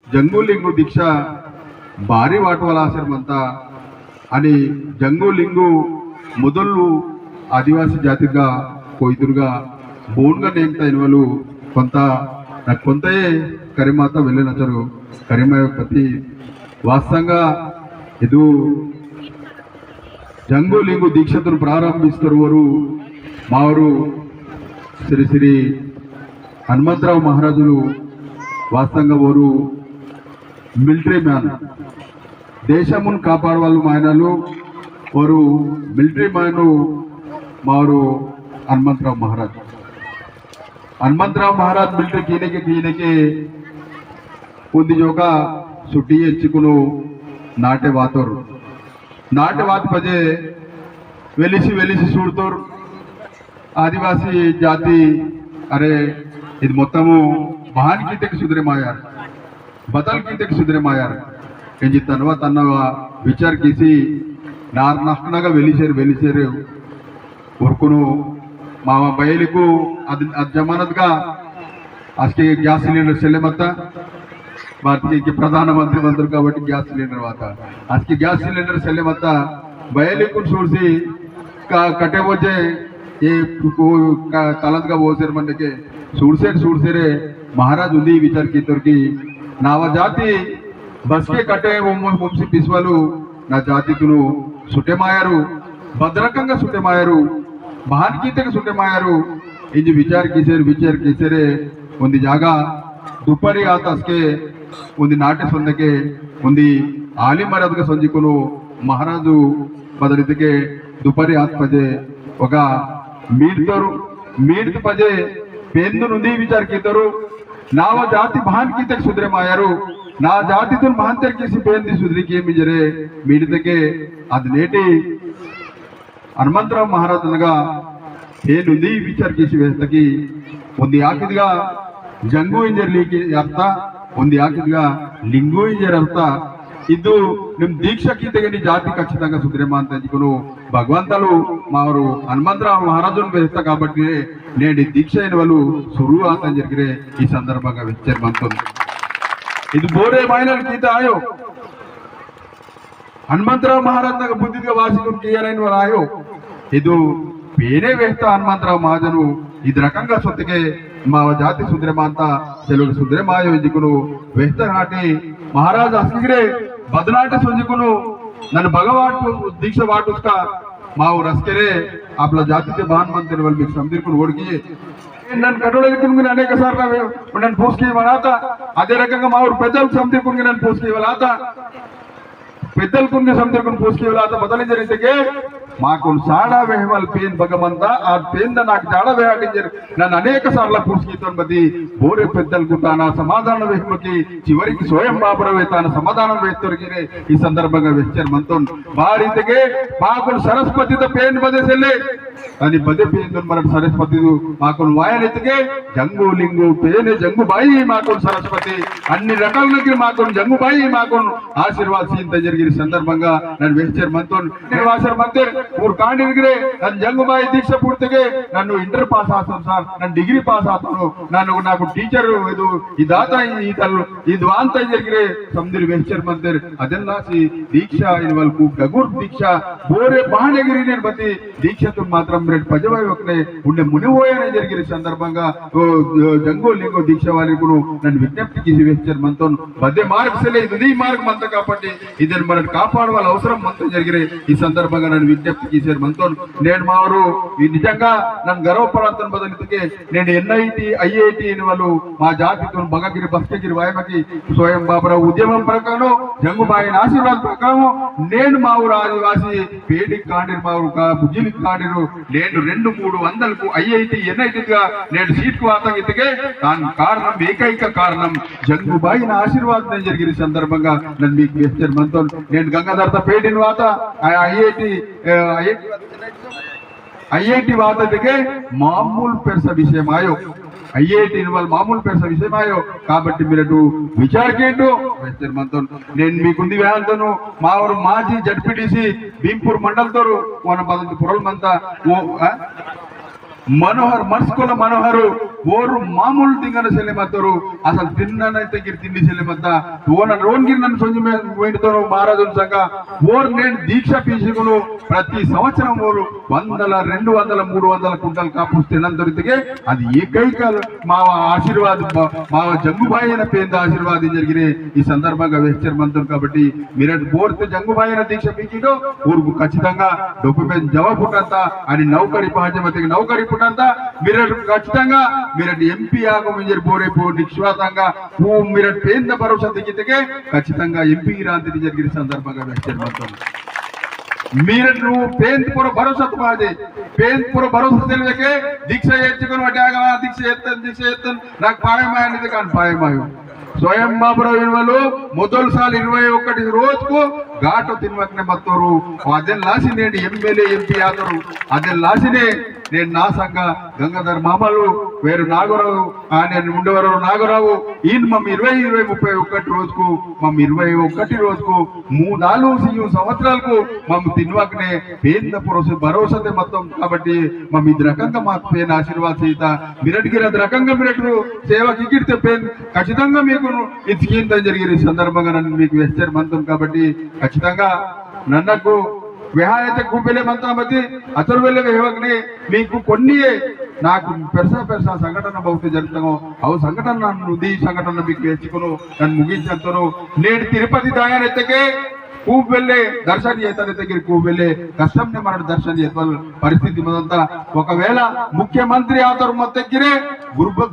जंगू लिंगू दीक्षा भारी वाटवाला आश्रमंता आणि जंगू लिंगू మొదలు ఆదివాసీ జాతిగా కొయ్దురుగా బోన్గా నేమ్తా ఇన్వాళ్ళు కొంత నాకు కొంతయే కరిమాత వెళ్ళినచరు కరిమ పతి వాస్తవంగా ಇದು జంగు లింగు దీక్షతను ప్రారంభిస్తారు మావారు శ్రీ శ్రీ హనుమంతరావు మహారాజులు వాస్తవంగా వారు మిలిటరీ మ్యాన్ దేశమును కాపాడవాళ్ళు ఆయనలు వారు మిలిటరీ మ్యాన్ మారు హనుమంతరావు మహారాజ్ మిలిటరీ कीने कुंदी जोगा सुटी ಹೆಚ್ಚಿकुनु नाटे वात पजे वेलिसी सूडतोर आदिवासी जाति अरे ఇది మొత్తము బహాన్ कीते सुधरे मायार बदल कीते सुधरे मायार ఎంజి తర్వాత అన్నవా విచార్ कीसी नार नष्टनागा वेलिसेर उर्कुनु मामा बयलिकु अद जमानतगा आज के गैस सिलेंडर चले मत भारतीय के प्रधानमंत्री मंत्री काबट्टी गैस सिलेंडर वाता आज के गैस सिलेंडर चले मत बयलिकु सूडसी कटे वजे ये तलंतगा बोसेर मंडके सूडसेरे महाराज उदी विचार की तोरकी नावा जाति बस के कटे मुंशी पिसवालू ना जाति तुनु सुटेमायारू भद्रकंगा सुटेमायारू बहान कीते सुटेमायारू इंज विचार कीसेरे उंदी जागा दुपारी आतस्के उंदी नाट्य संदके उंदी आली मर्यादगा संजिकुनु महाराजु बदलितके दुपारी आत पजे ओगा मीट पजे पेंदु नुंदी विचार कीतरू नाव जाति बहान कीते सुधरे मायारू ना जाति तुम महांतर किसी पेंदी सुधरी के मिजरे मीडितके अदनेटी हनुमंतराव महाराज नगा ಏನುಂದಿ ವಿಚಾರ ಕಿಸಿ ವೇಸ್ತಕಿ ಒಂದು ಯಾಕಿದ್ಗ ಜಂಗು ಇಂಜರ್ಲಿಕ್ಕೆ ಅರ್ಥ ಒಂದು ಯಾಕಿದ್ಗ ಲಿಂಗು ಇಂಜರ್ ಅರ್ಥ ಇದು ನಿಮ್ಮ ದೀಕ್ಷಕಿತೆಗೆ ನಿ ಜಾತಿ ಖಚಿతంగా సుగ్రీమా ಅಂತ ಅಂಜಿಕೊನು ಭಗವಂತಲು ಮಾವರು ಹನುಮಂತರಾವ್ ಮಹಾರಾಜನ್ ಬೇಸ್ತ కాబట్టి నేడి దీక్ష అయిన వాళ్ళు సురు ಅಂತ ಅಂಜರ್ಗಿರೆ ಈ ಸಂದರ್ಭంగా ವಿಚಾರ ಬಂತು ಇದು ಬೋರೆ ಮೈನರ್ ಗೀತ ಆಯೋ ಹನುಮಂತರಾವ್ ಮಹಾರಾಜ್ ನಗ ಬುದ್ಧಿಗೆ ವಾಸಿಕೊಂಡು ಕಿಯರೈನ ವಾರ ಆಯೋ ಇದು ಬೇರೆ ವ್ಯಕ್ತ ಹನುಮಂತರಾವ್ ಮಹಾಜನು ಇದು ರಕಂಗ ಸೊತ್ತಿಗೆ ಮಾವ ಜಾತಿ ಸುದ್ರೆಮಾ ಅಂತ ಕೆಲವು ಸುದ್ರೆಮಾಯೋ ಇಂಜಿಕುನು ವ್ಯಕ್ತ ನಾಟಿ ಮಹಾರಾಜ ಹಸ್ಕಿಗ್ರೆ ಬದನಾಟ ಸಂಜಿಕುನು ನನ್ನ ಭಗವಾನ್ दीक्षा वाट उसका माव रस्केरे आपला जातीचे बहान मंदिर वल मिक्स समदिरकुन ओडकी नन कटोळेकुन अनेक सार्ला नन पोस्की वलाता अदे रकंगा माव पेदल समदिरकुन नन पोस्की वलाता पेदल कुन समदिरकुन पोस्की वलाता बदले जरितेगे माकुन साडा वेहवल पेन भगवंता आ पेन नाक जाडा वेहाटिंजर नन अनेक सार्ला पोस्कीतोन बदी बोरे पेदल कुताना समाधान वेहमकी चिवरिकी स्वयं बाबरवे ताना समाधान वेहतोरगिरे ಈ ಸಂದರ್ಭಂగా వెచ్చర్ మంతోన్ బారితెగే మాకున్ సరస్వతిత పేన్ బదేసెల్లే అని బదే పేన్ మన సరస్వతిదు మాకున్ వాయనెతిగే జంగు లింగు పేనే జంగు బాయి మాకున్ సరస్వతి అన్ని రకాలకి మాకున్ జంగు బాయి మాకున్ ఆశీర్వాద సీన్ తజర్గిరి సందర్భంగా నన్ను వెచ్చర్ మంతోన్ నివాసర్ మందిర్ ఊర్ కాండిగిరే నన్ను జంగు బాయి దీక్ష పూర్తిಗೆ నన్ను ఇంటర్ పాస్ ఆతాను సార్ నన్ను డిగ్రీ పాస్ ఆతాను నాకు టీచర్ ಇದು ಇದಾತ ಈತಲ್ ಇದು ಅಂತ ತಜರ್ಗಿರೆ ಸಮದಿರ್ వెచ్చర్ మందిర్ ಅದೆಲ್ಲ दीक्षा इनवल खूब गगुर दीक्षा बोरे बहानेगिरी ने बती दीक्षा तो मात्रम रेड पजवाई वकने उन्ने मुनिवोयने जरगिरी संदर्भंगा जंगो लिंगो दीक्षा वाली कुनु नन विज्ञप्ति किसी वेचर मंतोन बदे मार्ग सेले इदी मार्ग मंत कापट्टी इदन मन कापाडवाल అవసరం మంత జరిగిరే ఈ సందర్భంగా నన్ను విజ్ఞప్తి చేశారు మంతోన్ నేను మావరు ఈ నిజంగా నన్ను గర్వపడంతను బదలితకే నేను ఎన్ఐటి ఐఐటి ఇనవలు మా జాతితో బగగిరి బస్కెగిరి వాయమకి స్వయం బాబరా ఉద్యమం ప్రకారం జంగుబాయి ఆశీర్వాద ప్రకారం నేను మా ఊరు ఆదివాసి పేడి కాండిరు మా ఊరు బుజ్జిలి కాండిరు నేను 200-300కు ఐఐటి ఎన్ఐటిగా నేను సీట్ కు ఆతంగితకే దాని కారణం ఏకైక కారణం జంగుబాయి ఆశీర్వాదం జరిగిన సందర్భంగా నన్ను మీకు వెచ్చర్ మంతో నేను గంగాధర్త పేడిన వాత ఐఐటి వాతదికే మామూలు పెర్స విషయం ఆయో ఐఐటి ఇన్వాల్ మామూలు పెర్స విషయం ఆయో కాబట్టి మీరు విచార కేంటో వెచ్చర్ మంతో నేను మీకుంది వేంతను మా ఊరు మాజీ జడ్పీటీసీ భీంపూర్ మండల్ తోరు వన బదంతి పురల్ మంత మనోహర్ ಮನಸ್ಕೊಲ ಮನೋಹರು ಓರು ಮಾಮೂಲು ತಿಂಗನ ಸೆಲೆಮತ್ತರು అసలు తిన్ననైతే గిరి తిండి సెల్లెమత్త ఓన రోన్గిరి నన్ను సొంజి వేండుతారు మహారాజుల సంఘ ఓరు నేను దీక్ష పీసుకును ప్రతి సంవత్సరం ఓరు 100, 200, 300 కుంటలు కాపు తినని దొరికితే అది ఏకైక మా ఆశీర్వాద మా జంగుబాయి అయిన పేద ఆశీర్వాదం జరిగిన ఈ సందర్భంగా వెచ్చర్ మంత్రులు కాబట్టి మీరు బోర్తే జంగుబాయి అయిన దీక్ష పీకిడో ఊరుకు ఖచ్చితంగా డొప్పు మీద జవాబుటంత అని నౌకరి పాఠ్యమతికి నౌకరి పుటంత మీరు ఖచ్చితంగా మీరు ఎంపీ ఆగమింజర్ బోరే పో నిశ్వాసంగా మీరు పేద భరోసా దిగితే ఖచ్చితంగా ఎంపీ రాంతి జరిగిన సందర్భంగా వెచ్చర్ మంత్రులు మీరు నువ్వు పేంపుర భరోసా మాదే పేంపుర భరోసా తెలియకే దీక్ష ఎత్తుకుని వాటి దీక్ష ఎత్తాను నాకు పాయమాయనిది కానీ పాయమాయం ಸ್ವಯಂ ಬಾಬುರವರು ಮೊದಲು ಸಾಲ 21 రోజుకు ಘಾಟು ತಿನ್ವಕ್ನೆ ಮತ್ತವರು ಅದೆಲ್ಲ ಲಾಸಿ ನೇಡಿ ಎಮ್ಎಲ್ಎ ಎಂಪಿ ಆದರು ಅದೆಲ್ಲ ಲಾಸಿನೇ నేను నా సంఘ గంగాధర్ మామలు వేరు నాగరావు నేను ఉండేవారు నాగరావు ఈయన మమ్మ 20, 31 రోజుకు మమ్మ 21 రోజుకు 3-4 సంవత్సరాలకు మమ్మ తిన్వాకనే పేద భరోసాతే మొత్తం కాబట్టి మమ్మ ఇది రకంగా మాకు పేన ఆశీర్వాద సీత మిరటిగిరి అది రకంగా మిరటు సేవకి ఇగిడితే పేన్ ఖచ్చితంగా మీకు ఇచ్చిందని జరిగిన సందర్భంగా నన్ను మీకు వెచ్చర్ మంత్రం కాబట్టి ఖచ్చితంగా నన్నకు విహాయత కూపెలే మంత్రం మధ్య అతను వెళ్ళే విహవగ్ని మీకు కొన్ని నాకు పెరసా సంఘటన బహుశా జరుగుతాను అవు సంఘటన నన్ను ఈ సంఘటన మీకు వేసుకును నన్ను ముగించంతను నేను తిరుపతి దాయానెత్తకే खूब వెళ్ళే దర్శన చేతన దగ్గర खूब వెళ్ళే కష్టంని మన దర్శన చేతల పరిస్థితి మొదంతా ఒకవేళ ముఖ్యమంత్రి ఆతరు మత్తగిరే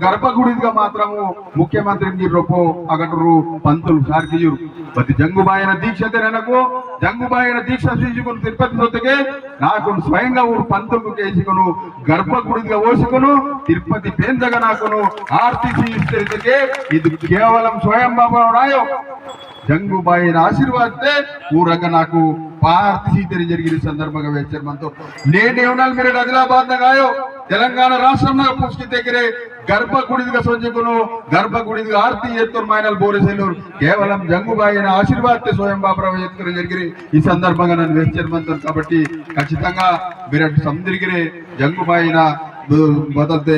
గర్భగుడిగా మాత్రము ముఖ్యమంత్రికి రొపో అగటరు పంతులు సార్కియురు ప్రతి జంగుబాయిన దీక్షతే నెలకు జంగుబాయిన దీక్ష తీసుకుని తిరుపతి సొత్తకే నాకు స్వయంగా ఊరు పంతులకు కేసుకును గర్భగుడిగా ఓసుకును తిరుపతి పేందగా నాకును ఆర్టీసీ ఇస్తే ఇది కేవలం స్వయం బాబా రాయో జంగుబాయిన ఆశీర్వాదతే ఊరంగా నాకు పార్టీ జరిగిన సందర్భంగా వెచ్చర్ మనతో నేనేమనాలి మీరు ఆదిలాబాద్ నగాయో తెలంగాణ రాష్ట్రంలో పుష్టి దగ్గరే గర్భగుడిగా సొంచుకును గర్భగుడిగా ఆర్తి ఎత్తురు మైనల్ బోరేసేలూరు కేవలం జంగుబాయిన ఆశీర్వాదతే స్వయం బాబురావు ఎత్తురు జరిగిన ఈ సందర్భంగా నన్ను వెచ్చర్ మనతో కాబట్టి ఖచ్చితంగా మీరు సందిరిగిరే జంగుబాయిన బదల్తే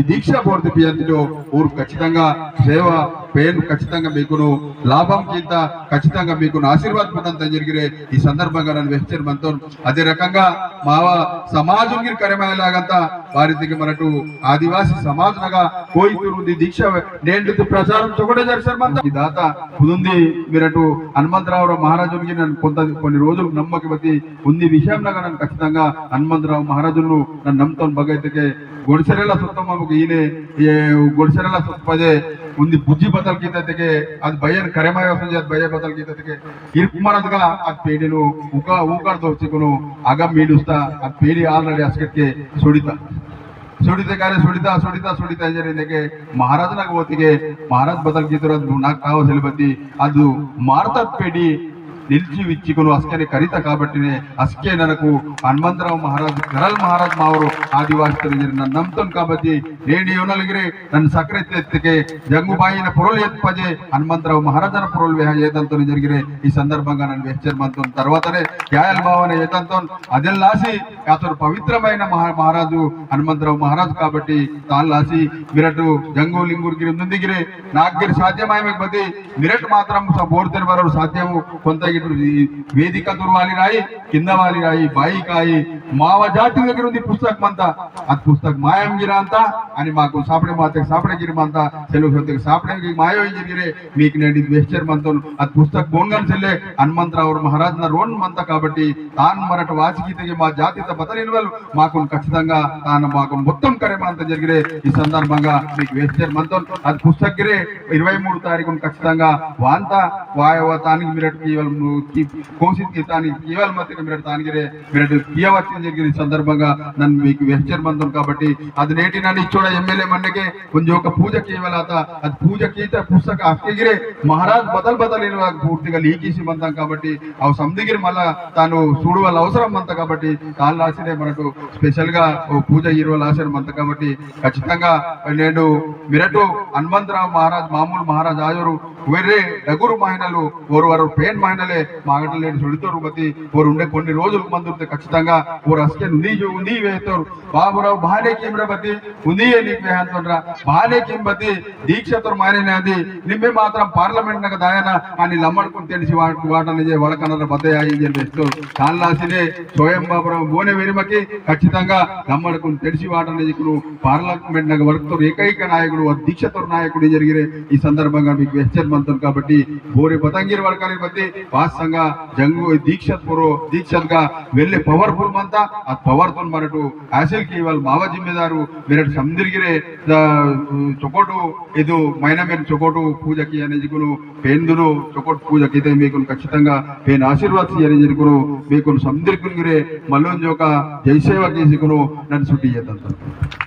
దీక్ష బోర్డు పియంతిలో ఊరు ఖచ్చితంగా సేవ పేరు ఖచ్చితంగా మీకును లాభం కింద ఖచ్చితంగా మీకును ఆశీర్వాదపడంత జరిగిరే ఈ సందర్భంగా నన్ను వెచ్చర్ మనతో అదే రకంగా మావ సమాజం కరమయ్యేలాగంత వారికి మనటు ఆదివాసీ సమాజంగా పోయితుంది దీక్ష నేను ప్రచారం చొకటే జరిసారు మన ఈ దాత ఉంది మీరటు హనుమంతరావు మహారాజునికి నన్ను కొన్ని రోజులు నమ్మకమతి ఉంది విషయంలో నన్ను ఖచ్చితంగా హనుమంతరావు మహారాజును నన్ను నమ్ముతాను భగైతే గొడిసెరెల సుత్తమ్మకు ఈయనే గొడిసెరెల సుత్తపదే ఉంది బుజ్జి బదల్ గీతಕ್ಕೆ ಅದು ಭಯನ ಕರೆಮಾಯ ಸಂಜೆ ಭಯ ಬದಲ್ ಗೀತಕ್ಕೆ ಇರ್ಮನದಗ ಆ ಪೇಡಿನು ಊಕಾಡ್ದು ಹೊಚ್ಚಿಕೊನು ಆಗ ಮೀಡುಸ್ತಾ ಆ ಪೇಡಿ ಆಲ್ರೆಡಿ ಅಸ್ಕಕ್ಕೆ ಸುಡಿತ ಕಾರ್ಯ ಸುಡಿತಾ ಇಂಜರಿಗೆ ಮಹಾರಾಜನಾಗ ಹೊತ್ತಿಗೆ ಮಹಾರಾಜ್ ಬದಲ್ ಗೀತರ నాకు కావాల్సిన బట్టి ಅದು ಮಾರ್ತಾ ಪೇಡಿ నిలిచి విచ్చికును అస్కనే కరిత కాబట్టినే అస్కే నరకు హనుమంతరావు మహారాజు గరల్ మహారాజ్ మావరు ఆదివాసి నన్ను నమ్ముతాను కాబట్టి నేను ఏమనలిగిరే నన్ను సక్రెత్తికే జంగుబాయిన పొరలు ఎత్తుపజే హనుమంతరావు మహారాజన పొరలు ఏదంతో జరిగిరే ఈ సందర్భంగా నన్ను వెచ్చర్ మంతో తర్వాతనే యాయల్ భావన ఏదంతో అదెల్లాసి అతడు పవిత్రమైన మహారాజు హనుమంతరావు మహారాజు కాబట్టి తాళ్ళాసి మిరటు జంగు లింగుడికి ముందుగిరే నాగిరి సాధ్యమయ్యే బతి మిరట్ మాత్రం బోర్తెన వరకు సాధ్యము కొంత వేదిక వాలి రాయి కింద వాలి రాయి బాయి కాయి మావ జాతి దగ్గర ఉంది పుస్తకం అంతా అది పుస్తక మాయం గిర అంతా అని మాకు సాపడే మాతకి సాపడే గిరిమంతా తెలుగు సొత్తకి సాపడే మాయో గిరిగిరే మీకు నేను వెచ్చర్ మంతో అది పుస్తక బోన్గన్ చెల్లె హనుమంతరావు మహారాజ్ రోన్ మంత కాబట్టి తాను మరట వాచిగీతకి మా జాతిత బతలేని వాళ్ళు మాకు ఖచ్చితంగా తాను మాకు మొత్తం కరేమంత జరిగిరే ఈ సందర్భంగా మీకు వెచ్చర్ మంతో అది పుస్తక గిరే 23 తారీఖున ఖచ్చితంగా వాంత వాయవతానికి మీరు కోసిత్ కేవలం మీరు తానిగిరే మీరు తీయవచ్చని జరిగిన సందర్భంగా నన్ను మీకు వెచ్చర్ మందం కాబట్టి అది నేటి నన్ను ఇచ్చోడ ఎమ్మెల్యే మన్నకే కొంచెం ఒక పూజ కేవలాత అది పూజ కీత పుస్తక అక్కగిరే మహారాజ్ బదల్ పూర్తిగా లీకేసి మంతం కాబట్టి అవి సందిగిరి మళ్ళా తాను చూడు వాళ్ళ అవసరం అంత కాబట్టి తాను రాసినే మనకు స్పెషల్ గా పూజ ఈరోజు రాసిన మంత కాబట్టి ఖచ్చితంగా నేను మిరటు హనుమంతరావు మహారాజ్ మామూలు మహారాజ్ ఆయోరు వేరే డగురు మహిళలు ఓరు పేన్ మహిళలే మాగటలేడు సుడితోరు బతి ఓరు ఉండే కొన్ని రోజులు మందుతే ఖచ్చితంగా ఓరు అస్కే ఉంది వేస్తారు బాబురావు బానే కిమ్ర బతి ఉంది నీకు వేహంతోరా బానే కిమ్ బతి దీక్షతో మారినది నిమ్మే మాత్రం పార్లమెంట్ నగ దాయన అని లమ్మడుకుని తెలిసి వాటని వడకనర బతయాయి అని చెప్పేస్తారు కాళ్ళాసినే స్వయం బాబురావు బోనే వెరిమకి ఖచ్చితంగా లమ్మడుకుని తెలిసి వాటని పార్లమెంట్ నగ వరకు ఏకైక నాయకుడు దీక్షతో నాయకుడు జరిగిన ఈ సందర్భంగా మీకు హెచ్చరిమంతం కాబట్టి బోరే పతంగిరి వడకని బతి వాస్తవంగా జంగు दीक्षत गा वेल्ले पवर्फुल मंता आ पवर तो मरटू आसिल की वाल मावा जिम्मेदारू मेरे समंदरगिरे चोकोटू इदु मैना मेन चोकोटू पूजा की अने जिकुनु पेंदुनु चोकोट पूजा कीते मेकुन खచ్చితంగా पेन आशीर्वाद सियने जिकुनु मेकुन समंदरगिरे मल्लोंजोका जय सेवा की जिकुनु नन सुटी येतंत